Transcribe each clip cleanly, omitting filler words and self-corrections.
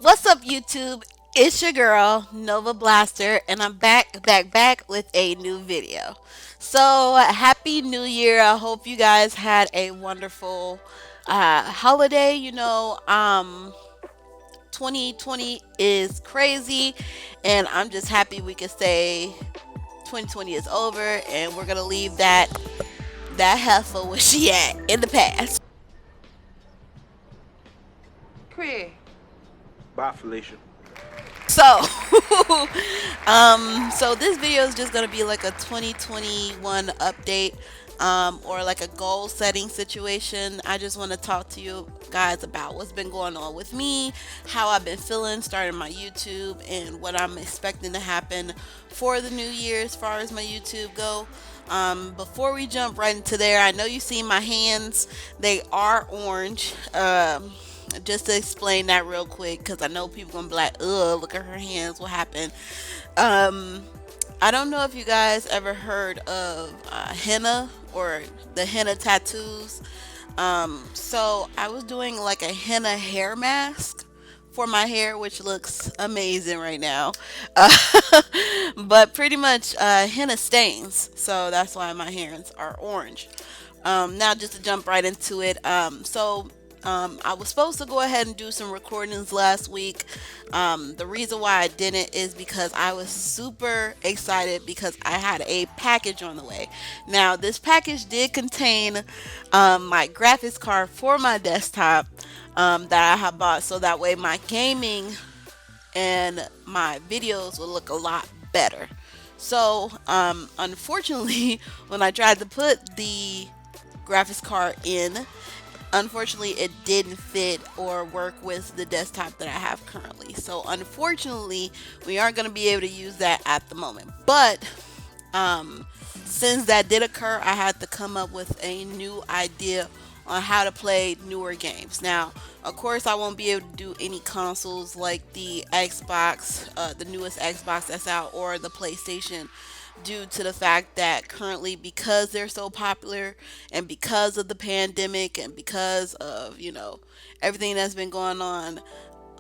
What's up, YouTube? It's your girl, NovaBlaStarr, and I'm back with a new video. So, happy new year. I hope you guys had a wonderful holiday. 2020 is crazy, and I'm just happy we can say 2020 is over, and we're gonna leave that heifer where she at in the past. Craig. Bye, Felicia. So, so this video is just gonna be like a 2021 update, or like a goal setting situation. I just want to talk to you guys about what's been going on with me, how I've been feeling starting my YouTube, and what I'm expecting to happen for the new year as far as my YouTube go. Before we jump right into there, I know you see my hands; they are orange. Just to explain that real quick, because I know people gonna be like, ugh, look at her hands, what happened? um I don't know if you guys ever heard of henna or the henna tattoos. So I was doing like a henna hair mask for my hair, which looks amazing right now. uh, but pretty much henna stains, so that's why my hands are orange. Now, just to jump right into it. I was supposed to go ahead and do some recordings last week. The reason why I didn't is because I was super excited because I had a package on the way. Now, this package did contain my graphics card for my desktop, that I have bought, so that way my gaming and my videos will look a lot better. So, unfortunately, when I tried to put the graphics card in, unfortunately it didn't fit or work with the desktop that I have currently. So unfortunately, we aren't going to be able to use that at the moment. But um, since that did occur, I had to come up with a new idea on how to play newer games. Now, of course, I won't be able to do any consoles like the Xbox, the newest Xbox that's out, or the PlayStation, due to the fact that currently, because they're so popular and because of the pandemic and because of, everything that's been going on,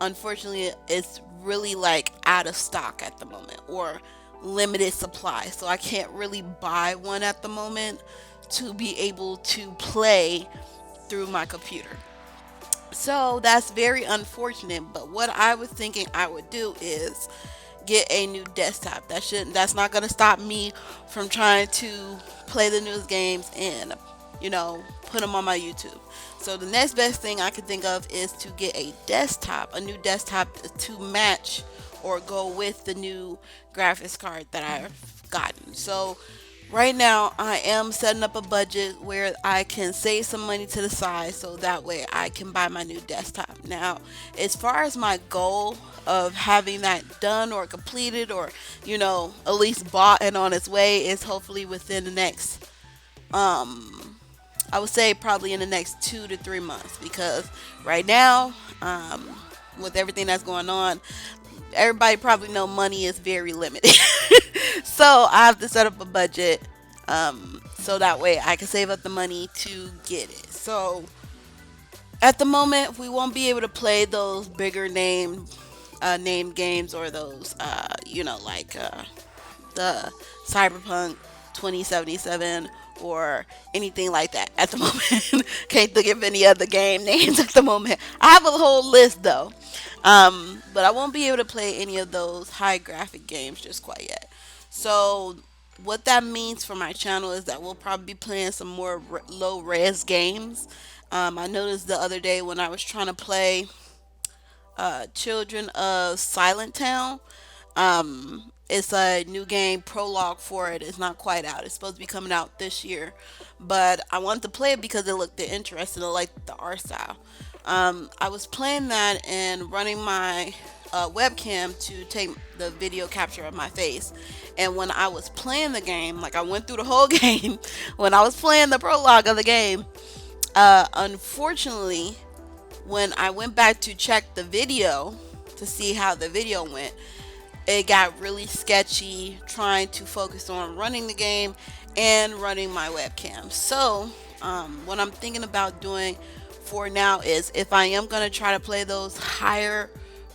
unfortunately it's really like out of stock at the moment, or limited supply, so I can't really buy one at the moment to be able to play through my computer. So that's very unfortunate, but what I was thinking I would do is get a new desktop. That's not going to stop me from trying to play the newest games and put them on my YouTube. So the next best thing I could think of is to get a new desktop to match or go with the new graphics card that I've gotten. So right now I am setting up a budget where I can save some money to the side, so that way I can buy my new desktop. Now, as far as my goal of having that done or completed, or at least bought and on its way, is hopefully within the next, I would say probably in the next 2 to 3 months, because right now, with everything that's going on, everybody probably know money is very limited. So I have to set up a budget, so that way I can save up the money to get it. So at the moment, we won't be able to play those bigger name games, or those like the Cyberpunk 2077 or anything like that at the moment. Can't think of any other game names at the moment. I have a whole list though. But I won't be able to play any of those high graphic games just quite yet. So what that means for my channel is that we'll probably be playing some more low res games. I noticed the other day when I was trying to play Children of Silent Town. It's a new game prologue for it. It's not quite out. It's supposed to be coming out this year, but I wanted to play it because it looked interesting. I liked the art style. I was playing that and running my webcam to take the video capture of my face. And when I was playing the game, like I went through the whole game, when I was playing the prologue of the game, unfortunately, when I went back to check the video to see how the video went, it got really sketchy trying to focus on running the game and running my webcam. So, what I'm thinking about doing for now is, if I am going to try to play those higher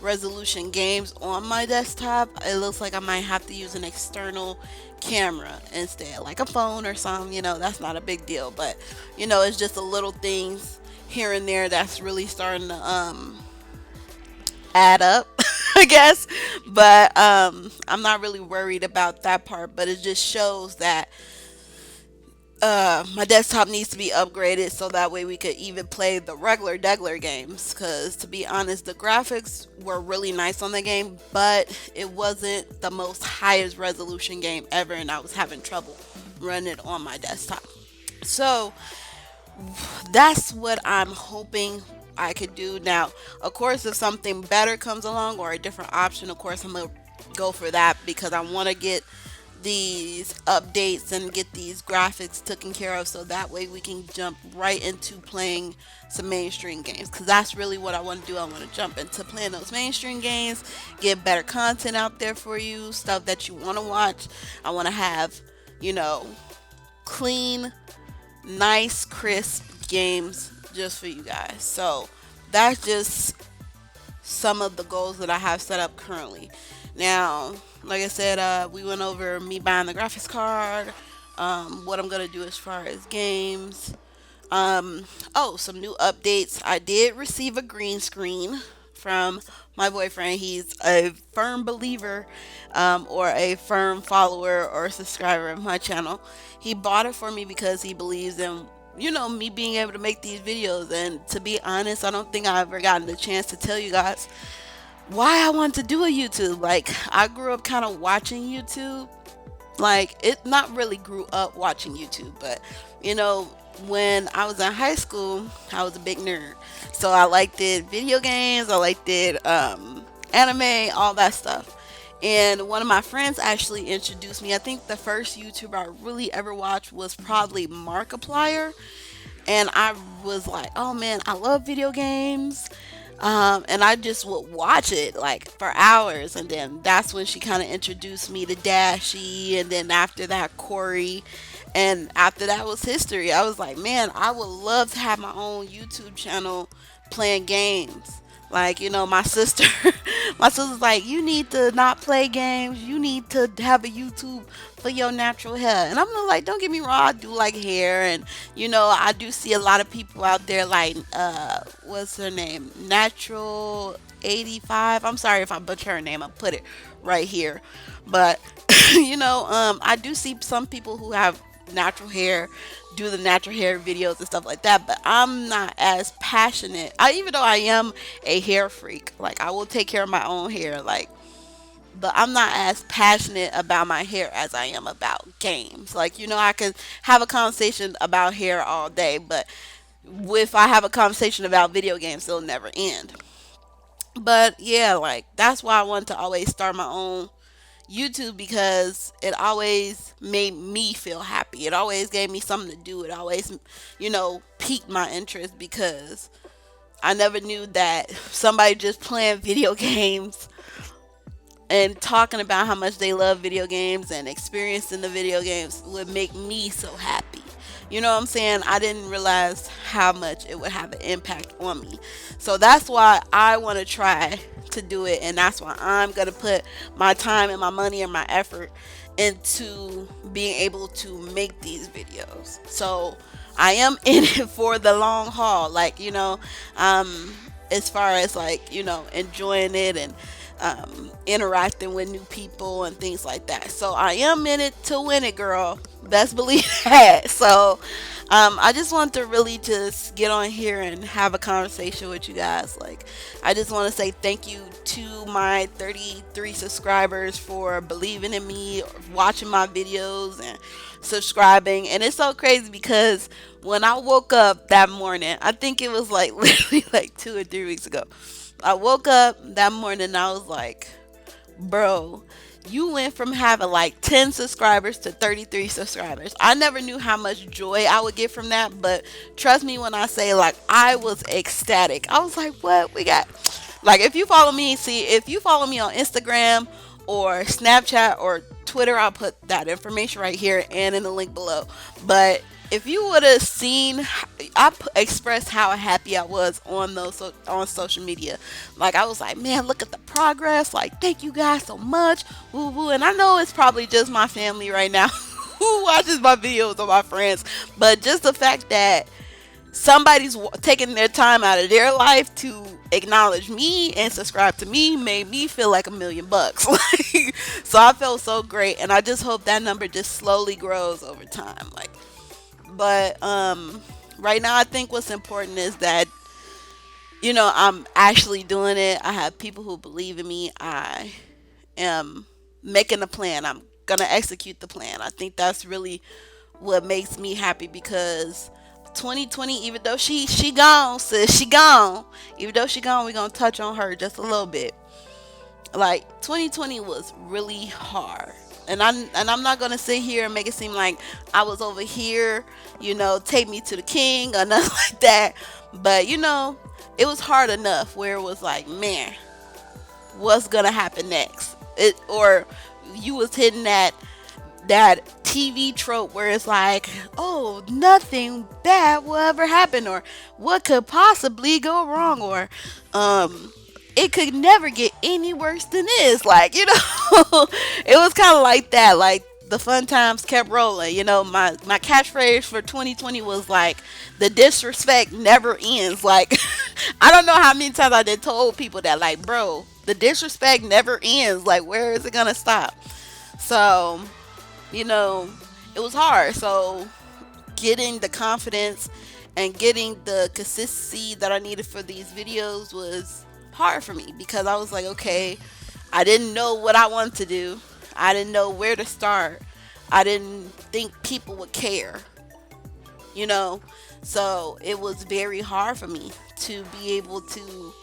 resolution games on my desktop, it looks like I might have to use an external camera instead, like a phone or something. That's not a big deal, but it's just a little things here and there that's really starting to add up, I guess. But I'm not really worried about that part, but it just shows that my desktop needs to be upgraded so that way we could even play the regular games. Because to be honest, the graphics were really nice on the game, but it wasn't the most highest resolution game ever, and I was having trouble running it on my desktop. So that's what I'm hoping I could do. Now, of course, if something better comes along or a different option, of course, I'm gonna go for that because I want to get these updates and get these graphics taken care of so that way we can jump right into playing some mainstream games, because that's really what I want to do. I want to jump into playing those mainstream games, get better content out there for you, stuff that you want to watch. I want to have, you know, clean, nice, crisp games just for you guys. So that's just some of the goals that I have set up currently. Now, like I said, we went over me buying the graphics card, what I'm gonna do as far as games. Oh, some new updates. I did receive a green screen from my boyfriend. He's a firm believer, or a firm follower or subscriber of my channel. He bought it for me because he believes in, me being able to make these videos. And to be honest, I don't think I ever gotten the chance to tell you guys why I want to do a YouTube. Like, I grew up kind of watching YouTube. Like, it not really grew up watching YouTube, but you know, when I was in high school, I was a big nerd. So I liked it video games, I liked it anime, all that stuff. And one of my friends actually introduced me. I think the first YouTuber I really ever watched was probably Markiplier, and I was like, oh man, I love video games. And I just would watch it like for hours, and then that's when she kind of introduced me to Dashy, and then after that Corey, and after that was history. I was like, man, I would love to have my own YouTube channel playing games. Like, my sister, my sister's like, you need to not play games. You need to have a YouTube for your natural hair. And I'm like, don't get me wrong, I do like hair. And, I do see a lot of people out there like, what's her name? Natural 85. I'm sorry if I butcher her name. I'll put it right here. But, I do see some people who have natural hair do the natural hair videos and stuff like that, but I'm not as passionate. Even though I am a hair freak, like I will take care of my own hair, like, but I'm not as passionate about my hair as I am about games. Like, I can have a conversation about hair all day, but if I have a conversation about video games, it'll never end. But yeah, like that's why I wanted to always start my own YouTube, because it always made me feel happy. It always gave me something to do. It always, piqued my interest, because I never knew that somebody just playing video games and talking about how much they love video games and experiencing the video games would make me so happy. You know what I'm saying? I didn't realize how much it would have an impact on me. So that's why I want to try to do it, and that's why I'm going to put my time and my money and my effort into being able to make these videos. So I am in it for the long haul. Like, as far as like, enjoying it and interacting with new people and things like that. So I am in it to win it, girl. Best believe that. So I just want to really just get on here and have a conversation with you guys. Like, I just want to say thank you to my 33 subscribers for believing in me, watching my videos, and subscribing. And it's so crazy because when I woke up that morning, I think it was like literally like 2 or 3 weeks ago. I woke up that morning and I was like, bro, you went from having like 10 subscribers to 33 subscribers. I never knew how much joy I would get from that, but trust me when I say, like, I was ecstatic. I was like, what we got? Like, if you follow me, if you follow me on Instagram or Snapchat or Twitter, I'll put that information right here and in the link below. But if you would have seen, expressed how happy I was on those on social media. Like I was like, man, look at the progress. Like, thank you guys so much. Woo woo. And I know it's probably just my family right now who watches my videos or my friends, but just the fact that somebody's taking their time out of their life to acknowledge me and subscribe to me made me feel like $1 million. Like, so I felt so great, and I just hope that number just slowly grows over time. Like, but right now I think what's important is that I'm actually doing it. I have people who believe in me. I am making a plan. I'm gonna execute the plan. I think that's really what makes me happy, because 2020, even though she gone, sis, she gone. Even though she gone, we gonna touch on her just a little bit. Like 2020 was really hard. And I'm not gonna sit here and make it seem like I was over here, take me to the king or nothing like that. But it was hard enough where it was like, man, what's gonna happen next? Or you was hitting that TV trope where it's like, oh, nothing bad will ever happen, or what could possibly go wrong, or it could never get any worse than this. Like, it was kind of like that. Like, the fun times kept rolling. My catchphrase for 2020 was like, the disrespect never ends. Like, I don't know how many times I did told people that, like, bro, the disrespect never ends. Like, where is it gonna stop? So, you know, it was hard. So getting the confidence and getting the consistency that I needed for these videos was hard for me, because I was like, okay, I didn't know what I wanted to do. I didn't know where to start. I didn't think people would care, you know? So it was very hard for me to be able to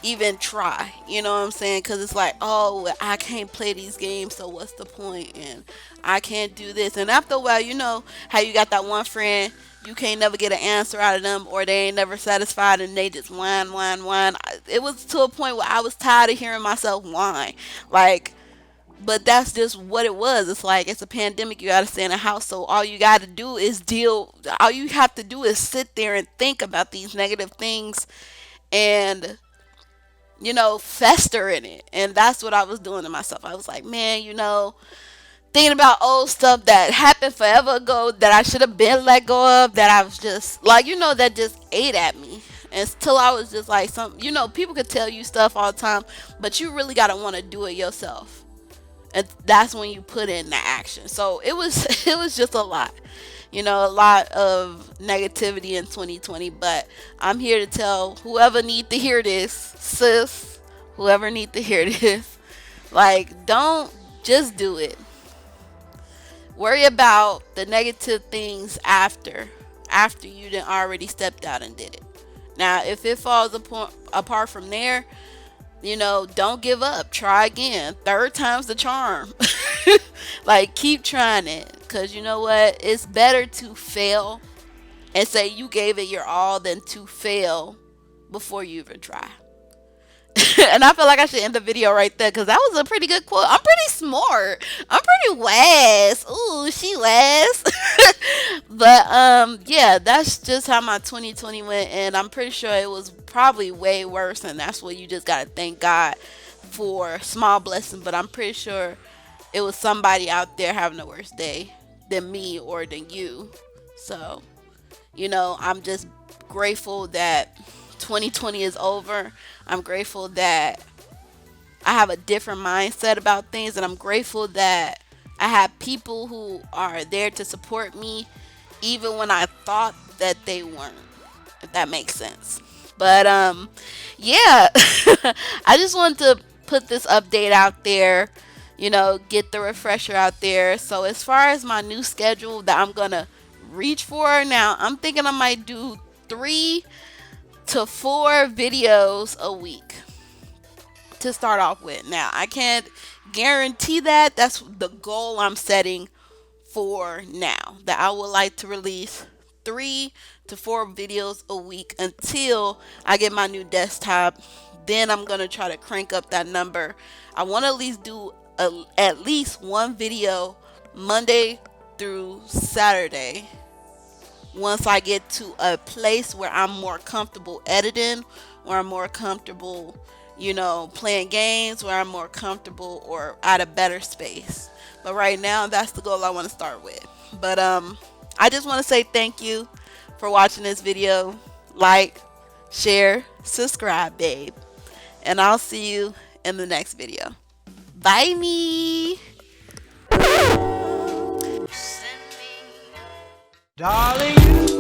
even try, you know what I'm saying? Because it's like, oh, well, I can't play these games, so what's the point? And I can't do this. And after a while, you know how you got that one friend, you can't never get an answer out of them, or they ain't never satisfied and they just whine, whine, whine. It was to a point where I was tired of hearing myself whine. Like, but that's just what it was. It's like, it's a pandemic, you gotta stay in the house, so all you gotta do is all you have to do is sit there and think about these negative things, and fester in it. And that's what I was doing to myself. I was like, man, thinking about old stuff that happened forever ago that I should have been let go of, that I was just like, that just ate at me. Until I was just like, people could tell you stuff all the time, but you really got to want to do it yourself. And that's when you put in the action. So it was it was just a lot. A lot of negativity in 2020, but I'm here to tell whoever need to hear this, sis, whoever need to hear this, like, don't just do it. Worry about the negative things after you done already stepped out and did it. Now, if it falls apart from there, don't give up. Try again. Third time's the charm. Like, keep trying it. Because you know what? It's better to fail and say you gave it your all than to fail before you even try. And I feel like I should end the video right there, because that was a pretty good quote. I'm pretty smart. I'm pretty wise. Ooh, she wise. But yeah, that's just how my 2020 went, and I'm pretty sure it was probably way worse, and that's what you just gotta thank God for. Small blessing, but I'm pretty sure it was somebody out there having a worse day than me or than you. So, I'm just grateful that 2020 is over. I'm grateful that I have a different mindset about things, and I'm grateful that I have people who are there to support me even when I thought that they weren't, if that makes sense. But yeah, I just wanted to put this update out there, get the refresher out there. So as far as my new schedule that I'm gonna reach for now, I'm thinking I might do 3 to 4 videos a week to start off with. Now, I can't guarantee that. That's the goal I'm setting for now. That I would like to release 3 to 4 videos a week until I get my new desktop. Then I'm going to try to crank up that number. I want to at least do at least one video Monday through Saturday. once I get to a place where I'm more comfortable editing, where I'm more comfortable, playing games, where I'm more comfortable or at a better space. But right now, that's the goal I want to start with. But I just want to say thank you for watching this video. Like, share, subscribe, babe. And I'll see you in the next video. Bye me. Darling, you